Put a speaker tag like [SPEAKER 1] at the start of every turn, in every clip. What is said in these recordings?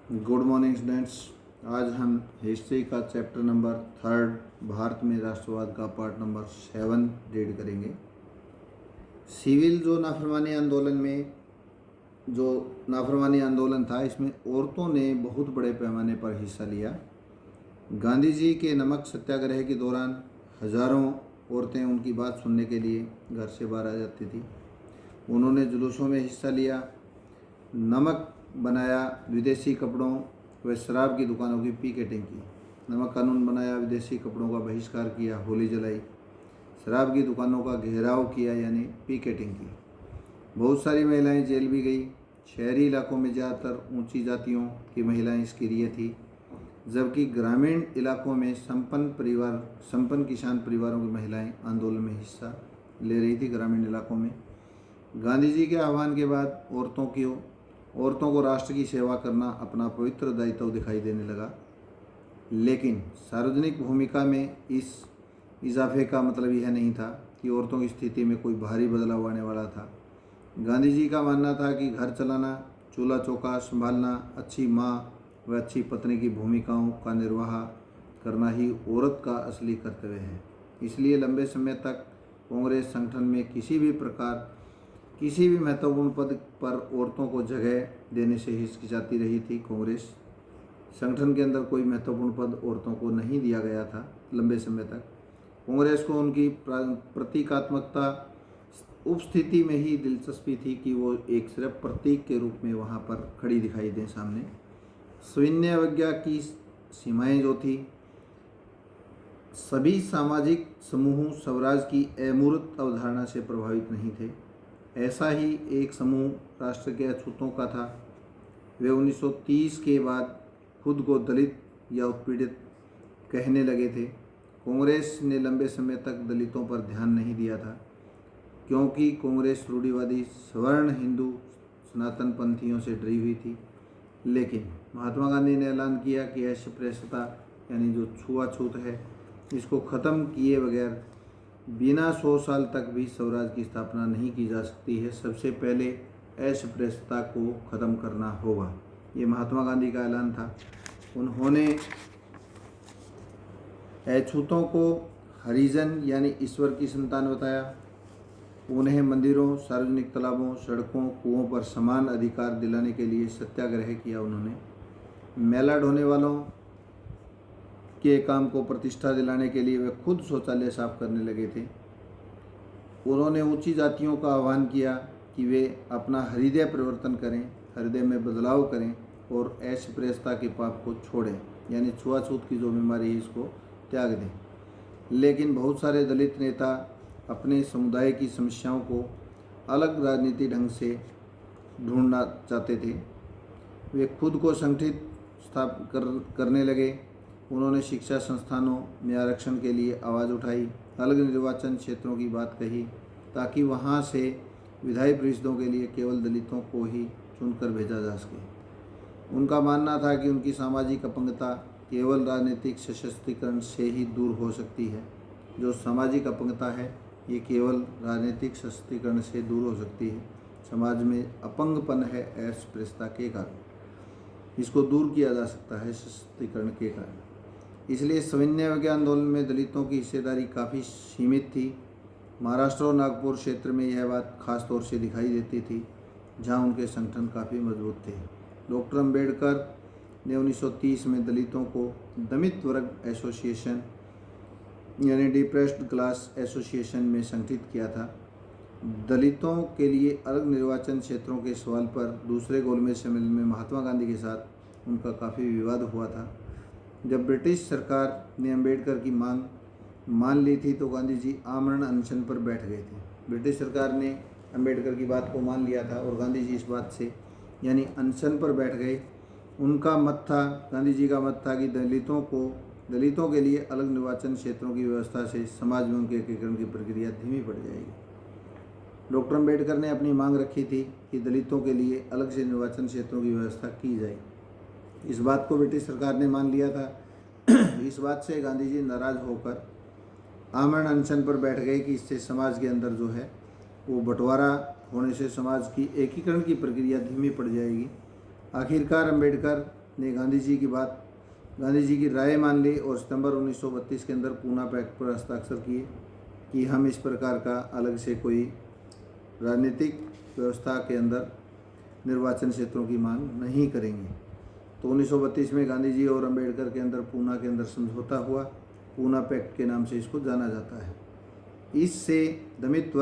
[SPEAKER 1] Good morning students. आज हम history का चैप्टर नंबर 3 भारत में राष्ट्रवाद का पार्ट नंबर 7 रीड करेंगे। सिविल जो नाफरमानी आंदोलन था, इसमें औरतों ने बहुत बड़े पैमाने पर हिस्सा लिया। गांधी जी के नमक सत्याग्रह के दौरान हजारों औरतें उनकी बात सुनने के लिए घर से बाहर आ जाती थी। उन्होंने जुलूसों में हिस्सा लिया, नमक बनाया, विदेशी कपड़ों व शराब की दुकानों की पिकेटिंग की। नमक कानून बनाया, विदेशी कपड़ों का बहिष्कार किया, होली जलाई, शराब की दुकानों का घेराव किया यानी पिकेटिंग की। बहुत सारी महिलाएं जेल भी गई। शहरी इलाकों में ज़्यादातर ऊंची जातियों की महिलाएं इसकी रिये थी, जबकि ग्रामीण इलाकों में संपन्न किसान परिवारों की महिलाएं आंदोलन में हिस्सा ले रही थी। ग्रामीण इलाकों में गांधी जी के आह्वान के बाद औरतों को राष्ट्र की सेवा करना अपना पवित्र दायित्व दिखाई देने लगा। लेकिन सार्वजनिक भूमिका में इस इजाफे का मतलब यह नहीं था कि औरतों की स्थिति में कोई भारी बदलाव आने वाला था। गांधी जी का मानना था कि घर चलाना, चूल्हा चौका संभालना, अच्छी माँ व अच्छी पत्नी की भूमिकाओं का निर्वाह करना ही औरत का असली कर्तव्य है। इसलिए लंबे समय तक कांग्रेस संगठन में किसी भी महत्वपूर्ण पद पर औरतों को जगह देने से हिचकिचाती रही थी। कांग्रेस संगठन के अंदर कोई महत्वपूर्ण पद औरतों को नहीं दिया गया था। लंबे समय तक कांग्रेस को उनकी प्रतीकात्मकता उपस्थिति में ही दिलचस्पी थी कि वो एक सिर्फ प्रतीक के रूप में वहाँ पर खड़ी दिखाई दें सामने। सविनय अवज्ञा की सीमाएं जो थी, सभी सामाजिक समूह स्वराज की अमूर्त अवधारणा से प्रभावित नहीं थे। ऐसा ही एक समूह राष्ट्र के अछूतों का था। वे 1930 के बाद खुद को दलित या उत्पीड़ित कहने लगे थे। कांग्रेस ने लंबे समय तक दलितों पर ध्यान नहीं दिया था, क्योंकि कांग्रेस रूढ़िवादी सवर्ण हिंदू सनातन पंथियों से डरी हुई थी। लेकिन महात्मा गांधी ने ऐलान किया कि अस्पृश्यता यानी जो छुआछूत है, इसको ख़त्म किए बगैर बिना 100 साल तक भी स्वराज की स्थापना नहीं की जा सकती है। सबसे पहले अस्पृश्यता को ख़त्म करना होगा। ये महात्मा गांधी का ऐलान था। उन्होंने अछूतों को हरिजन यानी ईश्वर की संतान बताया। उन्हें मंदिरों, सार्वजनिक तालाबों, सड़कों, कुओं पर समान अधिकार दिलाने के लिए सत्याग्रह किया। उन्होंने मेला ढोने वालों के काम को प्रतिष्ठा दिलाने के लिए वे खुद शौचालय साफ करने लगे थे। उन्होंने ऊंची जातियों का आह्वान किया कि वे अपना हृदय परिवर्तन करें, हृदय में बदलाव करें और अस्पृश्यता के पाप को छोड़ें, यानी छुआछूत की जो बीमारी है इसको त्याग दें। लेकिन बहुत सारे दलित नेता अपने समुदाय की समस्याओं को अलग राजनीति ढंग से ढूंढना चाहते थे। वे खुद को संगठित करने लगे। उन्होंने शिक्षा संस्थानों में आरक्षण के लिए आवाज़ उठाई, अलग निर्वाचन क्षेत्रों की बात कही, ताकि वहाँ से विधायी परिषदों के लिए केवल दलितों को ही चुनकर भेजा जा सके। उनका मानना था कि उनकी सामाजिक अपंगता केवल राजनीतिक सशक्तिकरण से ही दूर हो सकती है। जो सामाजिक अपंगता है ये केवल राजनीतिक सशक्तिकरण से दूर हो सकती है। समाज में अपंगपन है अस्पृश्यता के कारण, इसको दूर किया जा सकता है सशक्तिकरण के कारण। इसलिए सविनय अवज्ञा आंदोलन में दलितों की हिस्सेदारी काफ़ी सीमित थी। महाराष्ट्र और नागपुर क्षेत्र में यह बात खास तौर से दिखाई देती थी, जहां उनके संगठन काफ़ी मजबूत थे। डॉक्टर अंबेडकर ने 1930 में दलितों को दमित वर्ग एसोसिएशन यानी डिप्रेस्ड क्लास एसोसिएशन में संगठित किया था। दलितों के लिए अलग निर्वाचन क्षेत्रों के सवाल पर दूसरे गोलमेज सम्मेलन में महात्मा गांधी के साथ उनका काफ़ी विवाद हुआ था। जब ब्रिटिश सरकार ने अंबेडकर की मांग मान ली थी तो गांधी जी आमरण अनशन पर बैठ गए थे। ब्रिटिश सरकार ने अंबेडकर की बात को मान लिया था और गांधी जी इस बात से यानी अनशन पर बैठ गए। उनका मत था, गांधी जी का मत था कि दलितों के लिए अलग निर्वाचन क्षेत्रों की व्यवस्था से समाज में उनके एकीकरण की प्रक्रिया धीमी पड़ जाएगी। डॉक्टर अंबेडकर ने अपनी मांग रखी थी कि दलितों के लिए अलग से निर्वाचन क्षेत्रों की व्यवस्था की जाए। इस बात को ब्रिटिश सरकार ने मान लिया था। इस बात से गांधी जी नाराज होकर आमरण अनशन पर बैठ गए कि इससे समाज के अंदर जो है वो बंटवारा होने से समाज की एकीकरण की प्रक्रिया धीमी पड़ जाएगी। आखिरकार अंबेडकर ने गांधी जी की राय मान ली और सितंबर 1932 के अंदर पूना पैक्ट पर हस्ताक्षर किए कि हम इस प्रकार का अलग से कोई राजनीतिक व्यवस्था के अंदर निर्वाचन क्षेत्रों की मांग नहीं करेंगे। तो 1932 में गांधी जी और अंबेडकर के अंदर पूना के अंदर समझौता हुआ। पूना पैक्ट के नाम से इसको जाना जाता है। इससे दमित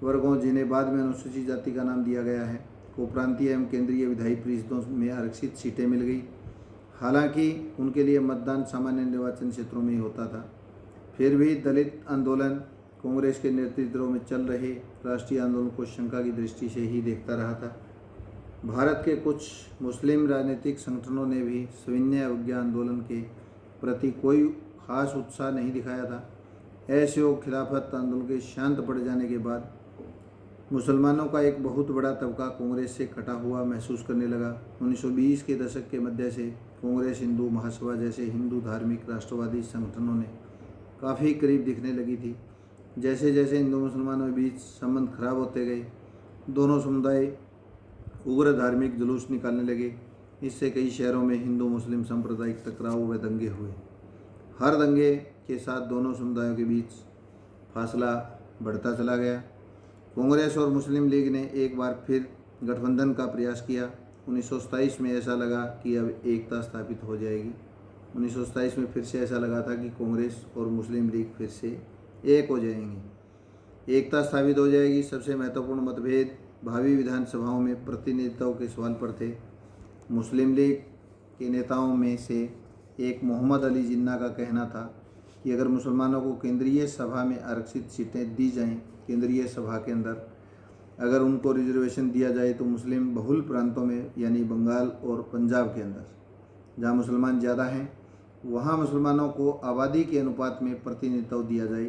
[SPEAKER 1] वर्गों, जिन्हें बाद में अनुसूचित जाति का नाम दिया गया है, को प्रांतीय एवं केंद्रीय विधायी परिषदों में आरक्षित सीटें मिल गई। हालांकि उनके लिए मतदान सामान्य निर्वाचन क्षेत्रों में ही होता था। फिर भी दलित आंदोलन कांग्रेस के नेतृत्व में चल रहे राष्ट्रीय आंदोलन को शंका की दृष्टि से ही देखता रहा था। भारत के कुछ मुस्लिम राजनीतिक संगठनों ने भी सविनय अवज्ञा आंदोलन के प्रति कोई खास उत्साह नहीं दिखाया था। ऐसे और खिलाफत आंदोलन के शांत पड़ जाने के बाद मुसलमानों का एक बहुत बड़ा तबका कांग्रेस से कटा हुआ महसूस करने लगा। 1920 के दशक के मध्य से कांग्रेस हिंदू महासभा जैसे हिंदू धार्मिक राष्ट्रवादी संगठनों ने काफ़ी करीब दिखने लगी थी। जैसे जैसे हिंदू मुसलमानों के बीच संबंध खराब होते गए, दोनों समुदाय उग्र धार्मिक जुलूस निकालने लगे। इससे कई शहरों में हिंदू मुस्लिम सांप्रदायिक टकराव व दंगे हुए। हर दंगे के साथ दोनों समुदायों के बीच फासला बढ़ता चला गया। कांग्रेस और मुस्लिम लीग ने एक बार फिर गठबंधन का प्रयास किया। 1927 में ऐसा लगा कि अब एकता स्थापित हो जाएगी। 1927 में फिर से ऐसा लगा था कि कांग्रेस और मुस्लिम लीग फिर से एक हो जाएंगी, एकता स्थापित हो जाएगी। सबसे महत्वपूर्ण मतभेद भावी विधानसभाओं में प्रतिनिधित्व के सवाल पर थे। मुस्लिम लीग के नेताओं में से एक मोहम्मद अली जिन्ना का कहना था कि अगर मुसलमानों को केंद्रीय सभा में आरक्षित सीटें दी जाएं, केंद्रीय सभा के अंदर अगर उनको रिजर्वेशन दिया जाए तो मुस्लिम बहुल प्रांतों में यानी बंगाल और पंजाब के अंदर जहां मुसलमान ज़्यादा हैं वहां मुसलमानों को आबादी के अनुपात में प्रतिनिधित्व दिया जाए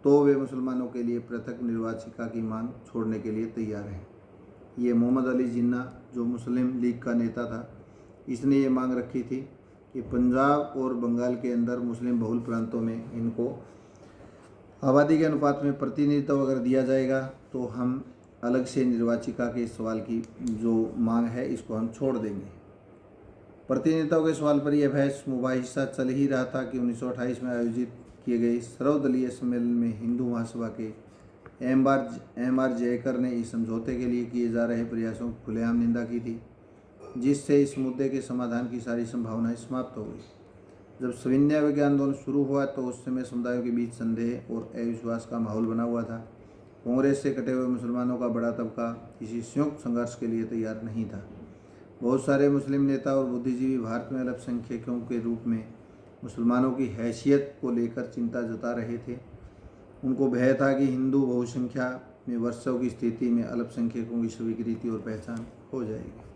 [SPEAKER 1] तो वे मुसलमानों के लिए पृथक निर्वाचिका की मांग छोड़ने के लिए तैयार हैं। ये मोहम्मद अली जिन्ना जो मुस्लिम लीग का नेता था, इसने ये मांग रखी थी कि पंजाब और बंगाल के अंदर मुस्लिम बहुल प्रांतों में इनको आबादी के अनुपात में प्रतिनिधित्व अगर दिया जाएगा तो हम अलग से निर्वाचिका के सवाल की जो मांग है इसको हम छोड़ देंगे। प्रतिनिधित्व के सवाल पर यह बहस मुबाहिसा चल ही रहा था कि 1928 में आयोजित किए गए सर्वदलीय सम्मेलन में हिंदू महासभा के एम आर जयकर ने इस समझौते के लिए किए जा रहे प्रयासों की खुलेआम निंदा की थी, जिससे इस मुद्दे के समाधान की सारी संभावनाएं समाप्त हो गई। जब सविनय अवज्ञा आंदोलन शुरू हुआ तो उस समय समुदायों के बीच संदेह और अविश्वास का माहौल बना हुआ था। कांग्रेस से कटे हुए मुसलमानों का बड़ा तबका किसी संयुक्त संघर्ष के लिए तैयार नहीं था। बहुत सारे मुस्लिम नेता और बुद्धिजीवी भारत में अल्पसंख्यकों के रूप में मुसलमानों की हैसियत को लेकर चिंता जता रहे थे। उनको भय था कि हिंदू बहुसंख्या में वर्षों की स्थिति में अल्पसंख्यकों की स्वीकृति और पहचान हो जाएगी।